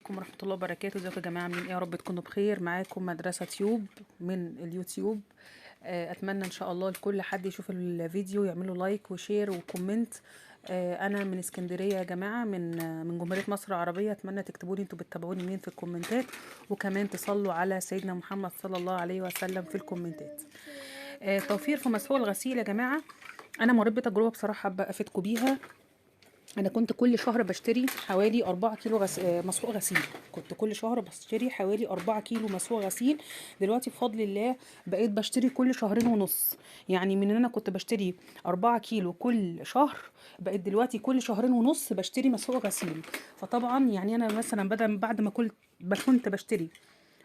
عليكم ورحمة الله وبركاته. ازيكم يا جماعة؟ عاملين ايه؟ يا رب تكونوا بخير. معاكم مدرسة تيوب من اليوتيوب. اتمنى ان شاء الله لكل حد يشوف الفيديو يعملوا لايك وشير وكومنت. انا من اسكندرية يا جماعة، من جمهورية مصر العربية. اتمنى تكتبوا لي انتوا بتتابعوني مين في الكومنتات، وكمان تصلوا على سيدنا محمد صلى الله عليه وسلم في الكومنتات. توفير في مسحوق الغسيل يا جماعة، انا مريت بتجربة بصراحة حابة افيدكم بيها. انا كنت كل شهر بشتري حوالي 4 كيلو مسحوق غسيل. كنت كل شهر بشتري حوالي 4 كيلو مسحوق غسيل. دلوقتي بفضل الله بقيت بشتري كل شهرين ونص. يعني من ان انا كنت بشتري 4 كيلو كل شهر، بقيت دلوقتي كل شهرين ونص بشتري مسحوق غسيل. فطبعا يعني انا مثلا بدل بعد ما كنت بشتري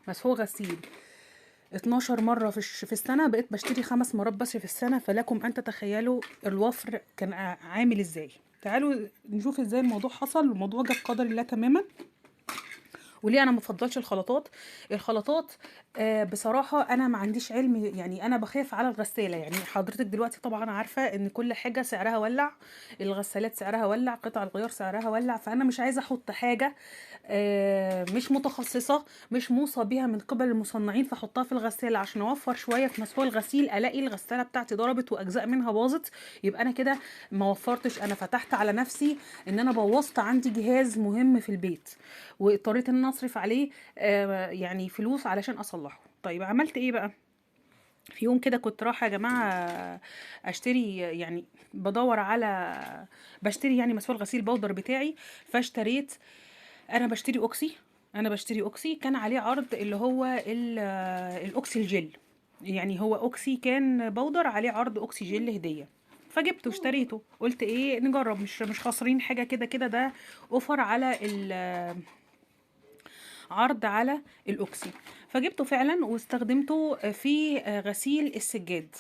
مسحوق غسيل 12 مرة في السنة، بقيت بشتري 5 مرات بس في السنة. فلكم أن تتخيلوا الوفر كان عامل ازاي. تعالوا نشوف ازاي الموضوع حصل. الموضوع جه بقدر الله تماما. وليه انا مفضلش الخلطات؟ بصراحه انا ما عنديش علم، يعني انا بخاف على الغساله. يعني حضرتك دلوقتي طبعا عارفه ان كل حاجه سعرها ولع، الغسالات سعرها ولع، قطع الغيار سعرها ولع. فانا مش عايزه احط حاجه مش متخصصه، مش موصى بيها من قبل المصنعين، فاحطها في الغساله عشان اوفر شويه في مسحوق الغسيل، الاقي الغساله بتاعتي ضربت واجزاء منها باظت. يبقى انا كده ما وفرتش، انا فتحت على نفسي ان انا بوظت عندي جهاز مهم في البيت، واضطريت ان انا اصرف عليه يعني فلوس علشان اصلحه. طيب عملت ايه بقى؟ في يوم كده كنت رايحه يا جماعه اشتري، يعني بدور على بشتري يعني مسحوق الغسيل بودر بتاعي. فاشتريت، انا بشتري اوكسي كان عليه عرض اللي هو الاوكسي الجل. يعني هو اوكسي كان بودر عليه عرض اوكسي جل هديه. فجبته واشتريته، قلت ايه نجرب، مش خاسرين حاجه، كده كده ده اوفر على عرض على الاوكسي. فجبته فعلا واستخدمته في غسيل السجاد.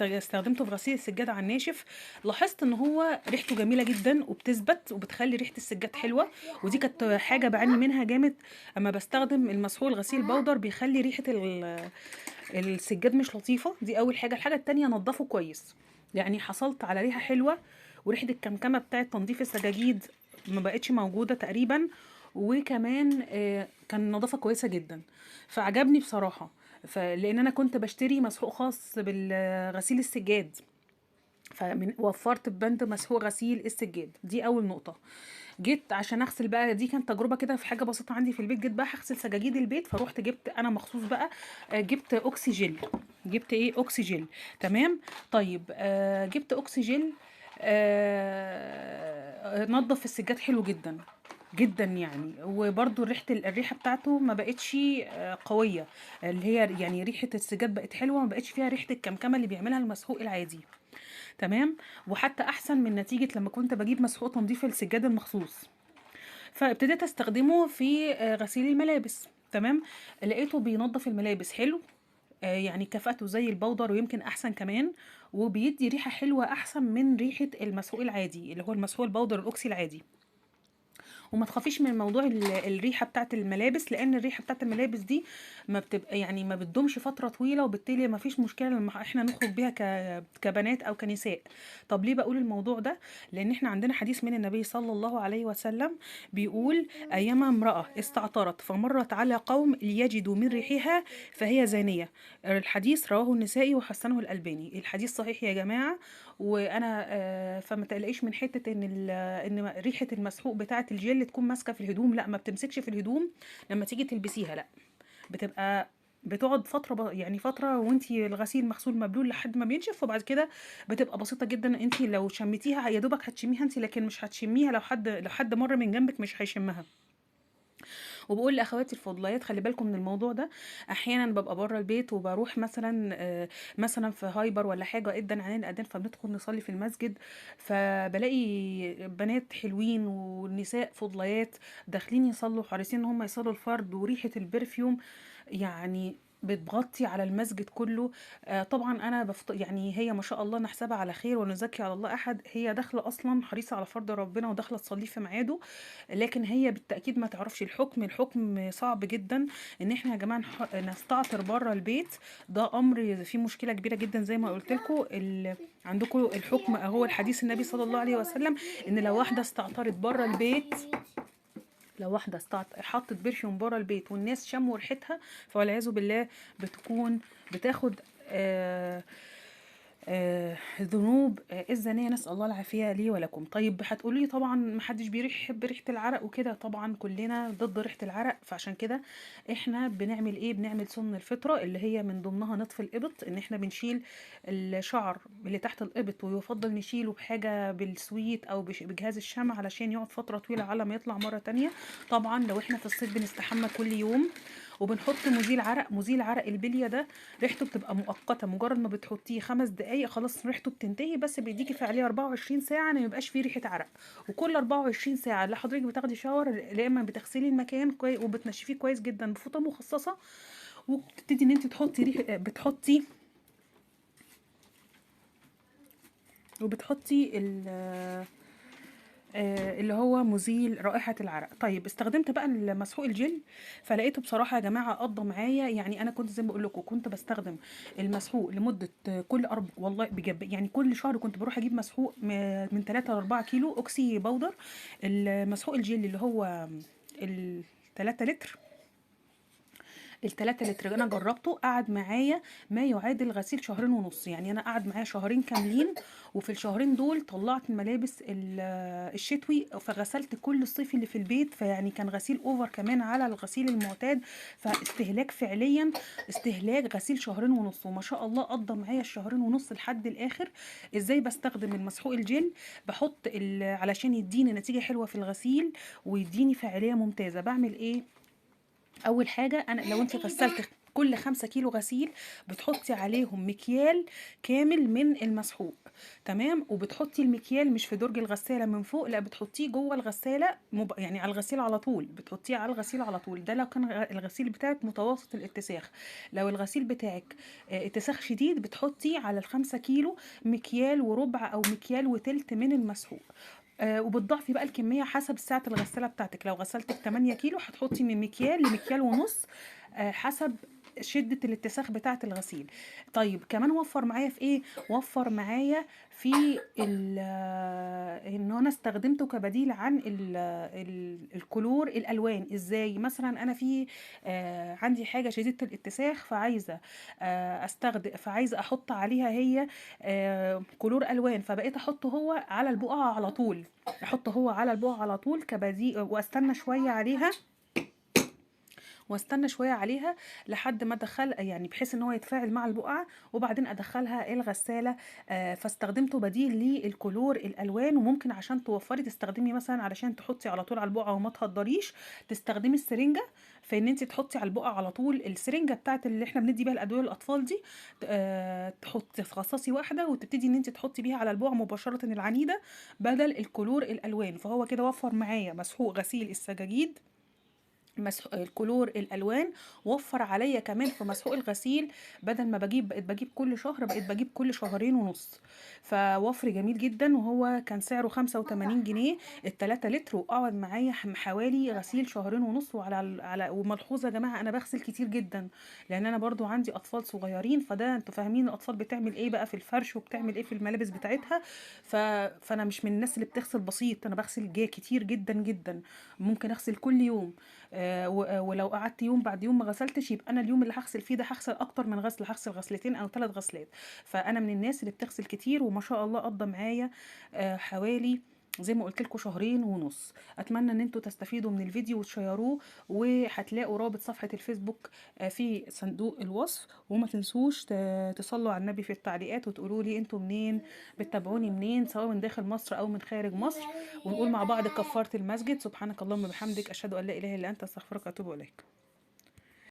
استخدمته في غسيل السجاد على الناشف. لاحظت ان هو ريحته جميله جدا وبتثبت وبتخلي ريحه السجاد حلوه. ودي كانت حاجه بعاني منها جامد. اما بستخدم المسحوق الغسيل بودر بيخلي ريحه السجاد مش لطيفه. دي اول حاجه. الحاجه التانية نضفه كويس، يعني حصلت على ريحه حلوه، وريحه الكمكمه بتاعه تنظيف السجاجيد ما بقتش موجوده تقريبا. وكمان كان نظافه كويسه جدا. فعجبني بصراحه. لان انا كنت بشتري مسحوق خاص بالغسيل السجاد، وفرت ببند مسحوق غسيل السجاد. دي اول نقطه. جيت عشان اغسل بقى، دي كانت تجربه كده في حاجه بسيطه عندي في البيت. جيت بقى هغسل سجاجيد البيت، فروحت جبت انا مخصوص بقى جبت اوكسي جل. جبت ايه؟ اوكسي جل. تمام. طيب جبت اوكسي جل. نضف السجاد حلو جدا جدا يعني. وبرده الريحه بتاعته ما بقتش قويه، اللي هي يعني ريحه السجاد بقت حلوه، ما بقتش فيها ريحه الكمكمه اللي بيعملها المسحوق العادي. تمام. وحتى احسن من نتيجه لما كنت بجيب مسحوق تنظيف السجاد المخصوص. فابتديت استخدمه في غسيل الملابس. تمام. لقيته بينظف الملابس حلو، يعني كفاءته زي البودر ويمكن احسن كمان. وبيدي ريحه حلوه احسن من ريحه المسحوق العادي اللي هو المسحوق البودر الاوكسي العادي. وما تخافيش من موضوع الريحه بتاعه الملابس، لان الريحه بتاعه الملابس دي ما بتبقى يعني ما بتدومش فتره طويله، وبالتالي ما فيش مشكله لما احنا نخرج بيها كبنات او كنساء. طب ليه بقول الموضوع ده؟ لان احنا عندنا حديث من النبي صلى الله عليه وسلم بيقول: ايما امراه استعطرت فمرت على قوم ليجدوا من ريحها فهي زانيه. الحديث رواه النسائي وحسنه الالباني. الحديث صحيح يا جماعه. وانا فما تقلقيش من حته ان ريحه المسحوق بتاعه الجل تكون ماسكه في الهدوم. لا، ما بتمسكش في الهدوم لما تيجي تلبسيها. لا، بتبقى بتقعد فتره يعني فتره وانتي الغسيل مغسول مبلول لحد ما بينشف، وبعد كده بتبقى بسيطه جدا. انتي لو شميتيها يا دوبك هتشميها انتي، لكن مش هتشميها لو حد مر من جنبك مش هيشمها. وبقول لاخواتي الفضليات خلي بالكم من الموضوع ده. احيانا ببقى بره البيت وبروح مثلا مثلا في هايبر ولا حاجه، اذن علينا الاذان، فبندخل نصلي في المسجد، فبلاقي بنات حلوين ونساء فضليات داخلين يصلوا حريصين ان هم يصلوا الفرض، وريحه البرفيوم يعني بتغطي على المسجد كله. طبعا انا يعني هي ما شاء الله نحسبها على خير ونزكي على الله احد، هي داخله اصلا حريصه على فرض ربنا وداخله تصلي في ميعاده. لكن هي بالتاكيد ما تعرفش الحكم صعب جدا. ان احنا يا جماعه نستعطر بره البيت، ده امر فيه مشكله كبيره جدا. زي ما قلت لكم عندكم الحكم هو الحديث النبي صلى الله عليه وسلم ان لو واحده استعطرت بره البيت لو واحده حطت برفيوم بره البيت والناس شموا ريحتها، فوالعياذ بالله بتكون بتاخد ذنوب الزانية، نسأل الله العافية لي ولكم. طيب هتقولي طبعا محدش بيحب ريحة العرق وكده، طبعا كلنا ضد ريحة العرق، فعشان كده احنا بنعمل ايه؟ بنعمل سن الفطرة اللي هي من ضمنها نطف الإبط، ان احنا بنشيل الشعر اللي تحت الإبط، ويفضل نشيله بحاجة بالسويت او بجهاز الشمع علشان يقعد فترة طويلة على ما يطلع مرة تانية. طبعا لو احنا في الصيف بنستحمى كل يوم، وبنحط مزيل عرق. مزيل عرق البليه ده ريحته بتبقى مؤقته، مجرد ما بتحطيه 5 دقايق خلاص ريحته بتنتهي، بس بيديكي فعاليه 24 ساعه ان ميبقاش فيه ريحه عرق. وكل 24 ساعه اللي حضرتك بتاخدي شاور، لا اما بتغسلي المكان كويس وبتنشفيه كويس جدا بفوطه مخصصه، وبتبتدي ان انت تحطي بتحطي اللي هو مزيل رائحة العرق. طيب استخدمت بقى المسحوق الجل، فلقيته بصراحة يا جماعة قضى معايا. يعني أنا كنت زي ما بقول لكم كنت بستخدم المسحوق لمدة كل والله بجد يعني كل شهر كنت بروح أجيب مسحوق من 3 ل 4 كيلو أوكسي باودر. المسحوق الجل اللي هو ال 3 لتر، ال3 لتر انا جربته قعد معايا ما يعادل غسيل 2.5 شهر. يعني انا قعد معايا 2 كاملين، وفي ال2 شهر دول طلعت الملابس الشتوي، فغسلت كل الصيف اللي في البيت، فيعني كان غسيل اوفر كمان على الغسيل المعتاد. فاستهلاك فعليا استهلاك غسيل 2.5 شهر، وما شاء الله قضى معايا ال2.5 شهر لحد الاخر. ازاي بستخدم المسحوق الجل؟ بحط علشان يديني نتيجة حلوة في الغسيل ويديني فعالية ممتازة. بعمل ايه؟ اول حاجه، انا لو انت غسلت كل 5 كيلو غسيل بتحطي عليهم مكيال كامل من المسحوق، تمام؟ وبتحطي المكيال مش في درج الغساله من فوق، لا بتحطيه جوه الغساله يعني على الغسيل على طول، بتحطيه على الغسيل على طول. ده لو كان الغسيل بتاعك متوسط الاتساخ. لو الغسيل بتاعك اتساخ شديد بتحطي على ال5 كيلو مكيال وربع او مكيال وتلت من المسحوق. وبتضاعفي بقى الكميه حسب سعه الغساله بتاعتك. لو غسلتك 8 كيلو هتحطي من مكيال لمكيال ونص، حسب شدة الاتساخ بتاعة الغسيل. طيب كمان وفر معايا في ايه؟ وفر معايا في ان انا استخدمته كبديل عن الكلور الالوان. ازاي؟ مثلا انا في عندي حاجة شديدة الاتساخ، فعايزة فعايزة احط عليها هي كلور الوان، فبقيت احطه هو على البقعة على طول، احطه هو على البقعة على طول كبديل، واستنى شويه عليها لحد ما ادخل، يعني بحيث ان هو يتفاعل مع البقعه، وبعدين ادخلها الغساله. فاستخدمته بديل للكلور الالوان. وممكن عشان توفري تستخدمي مثلا علشان تحطي على طول على البقعه وما تهدريش، تستخدمي السرنجه في ان انت تحطي على البقعه على طول. السرنجه بتاعت اللي احنا بندي بيها الادويه للاطفال دي، تخصصي واحده وتبتدي ان انت تحطي بيها على البقعه مباشره العنيده بدل الكلور الالوان. فهو كده وفر معايا مسحوق غسيل السجاجيد، الكلور الالوان، وفر عليا كمان في مسحوق الغسيل. بدل ما بقيت بجيب كل شهر بقيت بجيب كل 2.5 شهر. فوفر جميل جدا، وهو كان سعره 85 جنيه ال3 لتر، وقعد معايا حوالي غسيل 2.5 شهر. وملحوظه يا جماعه، انا بغسل كتير جدا لان انا برضو عندي اطفال صغيرين، فده انتوا فاهمين الاطفال بتعمل ايه بقى في الفرش وبتعمل ايه في الملابس بتاعتها. فانا مش من الناس اللي بتغسل بسيط، انا بغسل كتير جدا جدا، ممكن اغسل كل يوم. ولو قعدت يوم بعد يوم ما غسلتش، يبقى انا اليوم اللي هغسل فيه ده هغسل اكتر من غسل، هغسل غسلتين او 3 غسلات. فانا من الناس اللي بتغسل كتير، وما شاء الله قضى معايا حوالي زي ما قلت لكم 2.5 شهر. اتمنى ان انتوا تستفيدوا من الفيديو وتشيروه، وهتلاقوا رابط صفحة الفيسبوك في صندوق الوصف. وما تنسوش تصلوا على النبي في التعليقات وتقولوا لي انتوا منين، بتتابعوني منين، سواء من داخل مصر او من خارج مصر، ونقول مع بعض كفارة المسجد. سبحانك اللهم وبحمدك، اشهد ان لا اله الا انت، استغفرك واتوب اليك.